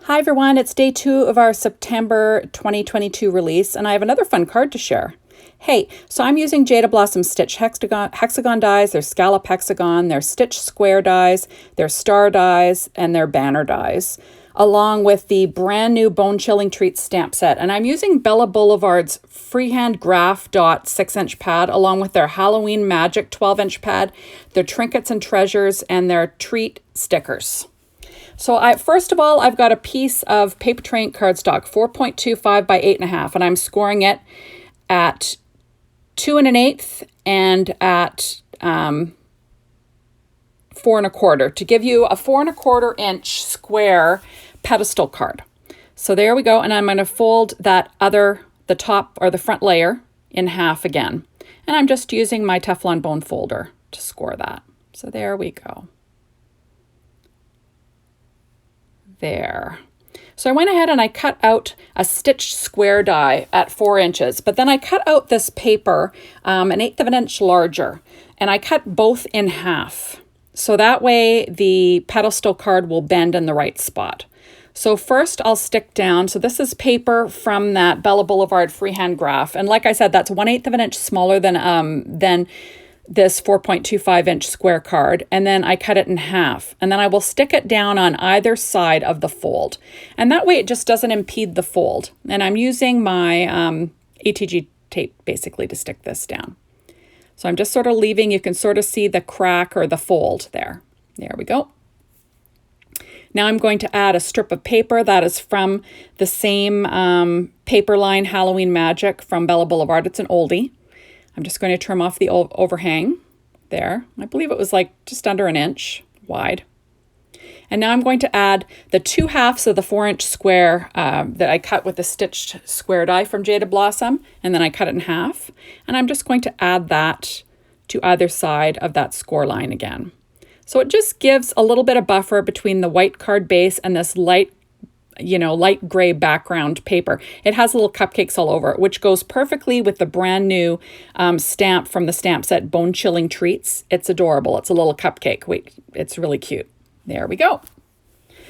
Hi everyone, it's day 2 of our September 2022 release, and I have another fun card to share. Hey, so I'm using Jaded Blossom Stitch hexagon dies, there's Scalloped Hexagon, there's Stitch Square dies, there's Star dies, and their Banner dies, along with the brand new Bone Chilling Treats stamp set. And I'm using Bella Boulevard's freehand graph dot 6-inch pad, along with their Halloween Magic 12-inch pad, their Trinkets and Treasures, and their treat stickers. So first of all, I've got a piece of paper tray cardstock, 4.25 by 8.5, and I'm scoring it at 2 1/8 and at 4 1/4 to give you a 4 1/4 inch square pedestal card. So there we go, and I'm going to fold the top or the front layer in half again. And I'm just using my Teflon bone folder to score that. So there we go. There. So I went ahead and I cut out a stitched square die at 4 inches, but then I cut out this paper 1/8 of an inch larger, and I cut both in half. So that way the pedestal card will bend in the right spot. So first I'll stick down, so this is paper from that Bella Boulevard freehand graph. And like I said, that's 1/8 of an inch smaller than this 4.25 inch square card, and then I cut it in half, and then I will stick it down on either side of the fold, and that way it just doesn't impede the fold. And I'm using my ATG tape basically to stick this down. So I'm just sort of leaving, you can sort of see the crack or the fold there. There we go. Now I'm going to add a strip of paper that is from the same paper line Halloween Magic from Bella Boulevard. It's an oldie. I'm just going to trim off the overhang there. I believe it was like just under 1 inch wide. And now I'm going to add the 2 halves of the 4-inch square that I cut with the stitched square die from Jaded Blossom, and then I cut it in half. And I'm just going to add that to either side of that score line again. So it just gives a little bit of buffer between the white card base and this light gray background paper. It has little cupcakes all over it, which goes perfectly with the brand new stamp from the stamp set, Bone Chilling Treats. It's adorable. It's a little cupcake. Wait, it's really cute. There we go.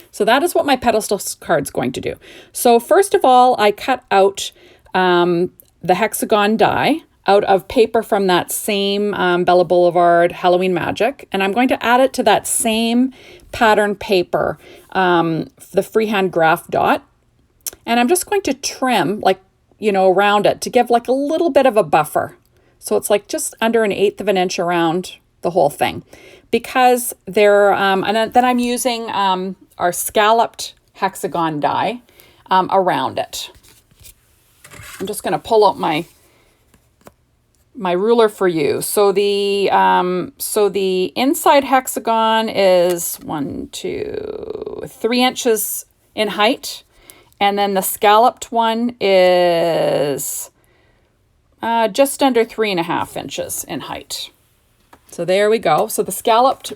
So that is what my pedestal card's going to do. So first of all, I cut out the hexagon die out of paper from that same Bella Boulevard Halloween Magic, and I'm going to add it to that same pattern paper, the freehand graph dot, and I'm just going to trim around it to give like a little bit of a buffer. So it's like just under 1/8 of an inch around the whole thing, because and then I'm using our Scalloped Hexagon die around it. I'm just going to pull out my ruler for you. So the inside hexagon is 3 inches in height, and then the scalloped one is just under 3.5 inches in height. So there we go. So the scalloped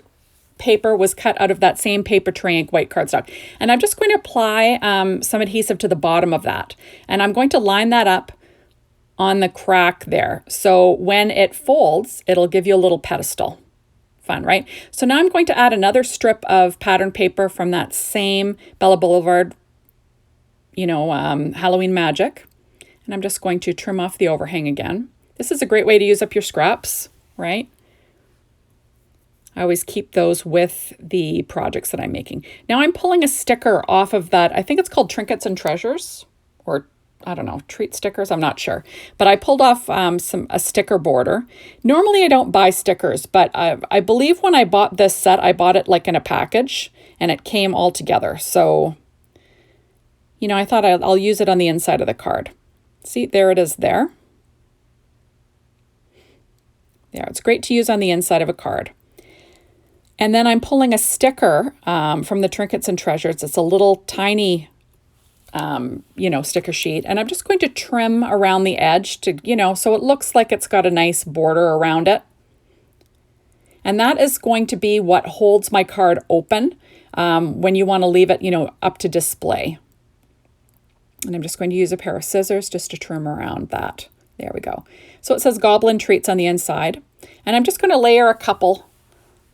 paper was cut out of that same paper tray ink white cardstock, and I'm just going to apply some adhesive to the bottom of that, and I'm going to line that up on the crack there. So when it folds, it'll give you a little pedestal. Fun, right? So now I'm going to add another strip of pattern paper from that same Bella Boulevard, Halloween Magic. And I'm just going to trim off the overhang again. This is a great way to use up your scraps, right? I always keep those with the projects that I'm making. Now I'm pulling a sticker off of that. I think it's called Trinkets and Treasures, or I don't know, treat stickers, I'm not sure. But I pulled off a sticker border. Normally I don't buy stickers, but I believe when I bought this set, I bought it like in a package, and it came all together. So, I thought I'll use it on the inside of the card. See, there it is there. There, it's great to use on the inside of a card. And then I'm pulling a sticker from the Trinkets and Treasures. It's a little tiny sticker sheet, and I'm just going to trim around the edge to, so it looks like it's got a nice border around it. And that is going to be what holds my card open when you want to leave it, up to display. And I'm just going to use a pair of scissors just to trim around that. There we go. So it says Goblin Treats on the inside, and I'm just going to layer a couple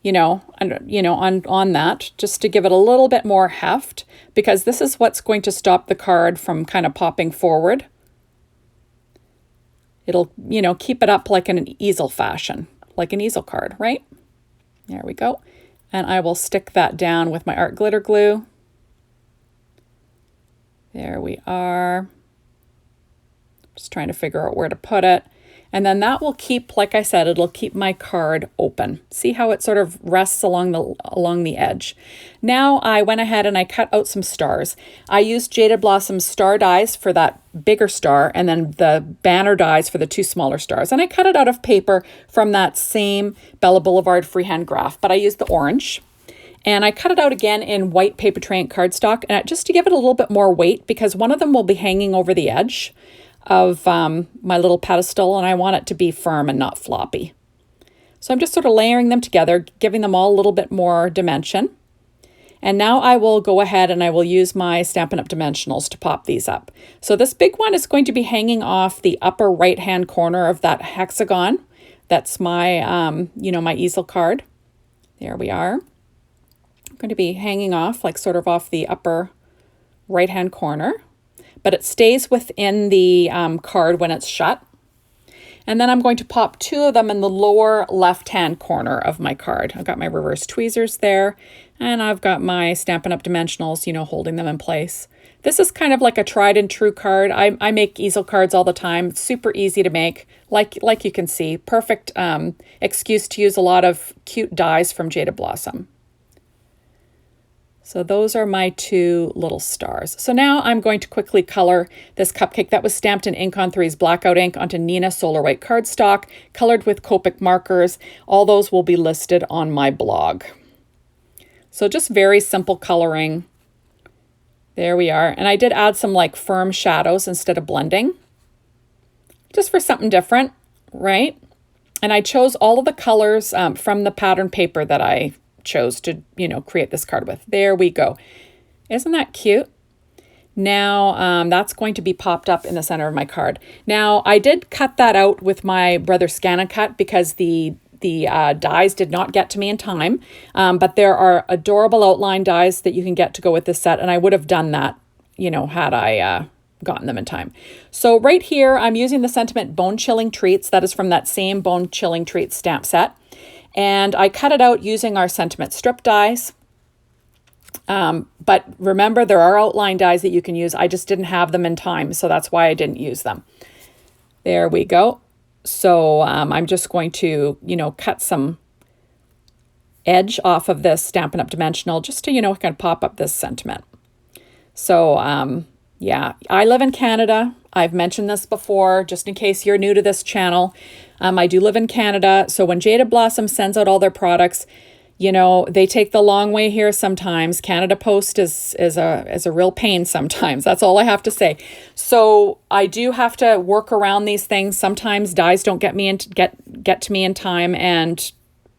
on that, just to give it a little bit more heft, because this is what's going to stop the card from kind of popping forward. It'll, keep it up like in an easel fashion, like an easel card, right? There we go. And I will stick that down with my art glitter glue. There we are. Just trying to figure out where to put it. And then that will keep, like I said, it'll keep my card open. See how it sort of rests along the edge. Now I went ahead and I cut out some stars. I used Jaded Blossom star dies for that bigger star, and then the banner dies for the 2 smaller stars. And I cut it out of paper from that same Bella Boulevard freehand graph, but I used the orange. And I cut it out again in white paper tray ink cardstock, and just to give it a little bit more weight, because one of them will be hanging over the edge of my little pedestal, and I want it to be firm and not floppy. So I'm just sort of layering them together, giving them all a little bit more dimension. And now I will go ahead and I will use my Stampin' Up! Dimensionals to pop these up. So this big one is going to be hanging off the upper right-hand corner of that hexagon. That's my, my easel card. There we are. I'm going to be hanging off, like sort of off the upper right-hand corner, but it stays within the card when it's shut. And then I'm going to pop 2 of them in the lower left-hand corner of my card. I've got my reverse tweezers there, and I've got my Stampin' Up! Dimensionals, holding them in place. This is kind of like a tried and true card. I make easel cards all the time. It's super easy to make, like you can see. Perfect excuse to use a lot of cute dies from Jaded Blossom. So those are my 2 little stars. So now I'm going to quickly color this cupcake that was stamped in Ink on 3's blackout ink onto Nina Solar White cardstock, colored with Copic markers. All those will be listed on my blog. So just very simple coloring. There we are. And I did add some like firm shadows instead of blending, just for something different, right? And I chose all of the colors from the pattern paper that I chose to, create this card with. There we go. Isn't that cute? Now that's going to be popped up in the center of my card. Now I did cut that out with my Brother Scan-A-Cut because the dies did not get to me in time, but there are adorable outline dies that you can get to go with this set, and I would have done that, had I gotten them in time. So right here, I'm using the Sentiment Bone Chilling Treats. That is from that same Bone Chilling Treats stamp set. And I cut it out using our Sentiment strip dies. But remember, there are outline dies that you can use. I just didn't have them in time, so that's why I didn't use them. There we go. So I'm just going to, cut some edge off of this Stampin' Up! Dimensional just to, kind of pop up this sentiment. So, yeah, I live in Canada. I've mentioned this before, just in case you're new to this channel. I do live in Canada. So when Jaded Blossom sends out all their products, they take the long way here sometimes. Canada Post is a real pain sometimes. That's all I have to say. So I do have to work around these things. Sometimes dies don't get to me in time, and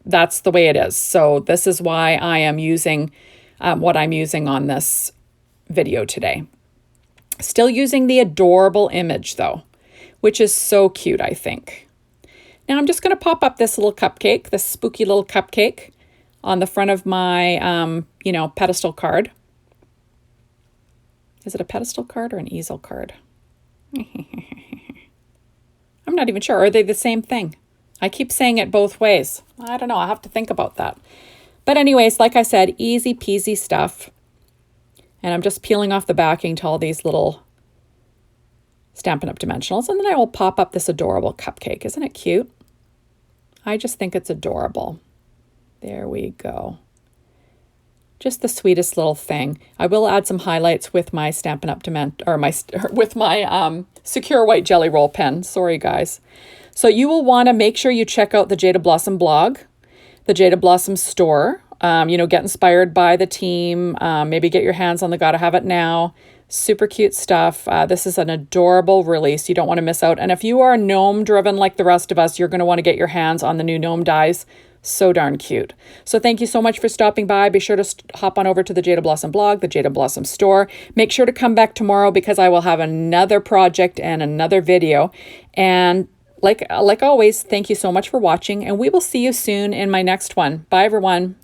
that's the way it is. So this is why I am using what I'm using on this video today. Still using the adorable image though, which is so cute, I think. Now I'm just going to pop up this little cupcake, this spooky little cupcake on the front of my, pedestal card. Is it a pedestal card or an easel card? I'm not even sure. Are they the same thing? I keep saying it both ways. I don't know. I'll have to think about that. But anyways, like I said, easy peasy stuff. And I'm just peeling off the backing to all these little Stampin' Up! Dimensionals. And then I will pop up this adorable cupcake. Isn't it cute? I just think it's adorable. There we go. Just the sweetest little thing. I will add some highlights with my Stampin' Up! With my Secure White Jelly Roll pen. Sorry, guys. So you will want to make sure you check out the Jaded Blossom blog, the Jaded Blossom store. Get inspired by the team. Maybe get your hands on the Gotta Have It Now. Super cute stuff. This is an adorable release. You don't want to miss out. And if you are gnome driven like the rest of us, you're going to want to get your hands on the new gnome dies. So darn cute. So thank you so much for stopping by. Be sure to hop on over to the Jaded Blossom blog, the Jaded Blossom store. Make sure to come back tomorrow because I will have another project and another video. And like always, thank you so much for watching, and we will see you soon in my next one. Bye, everyone.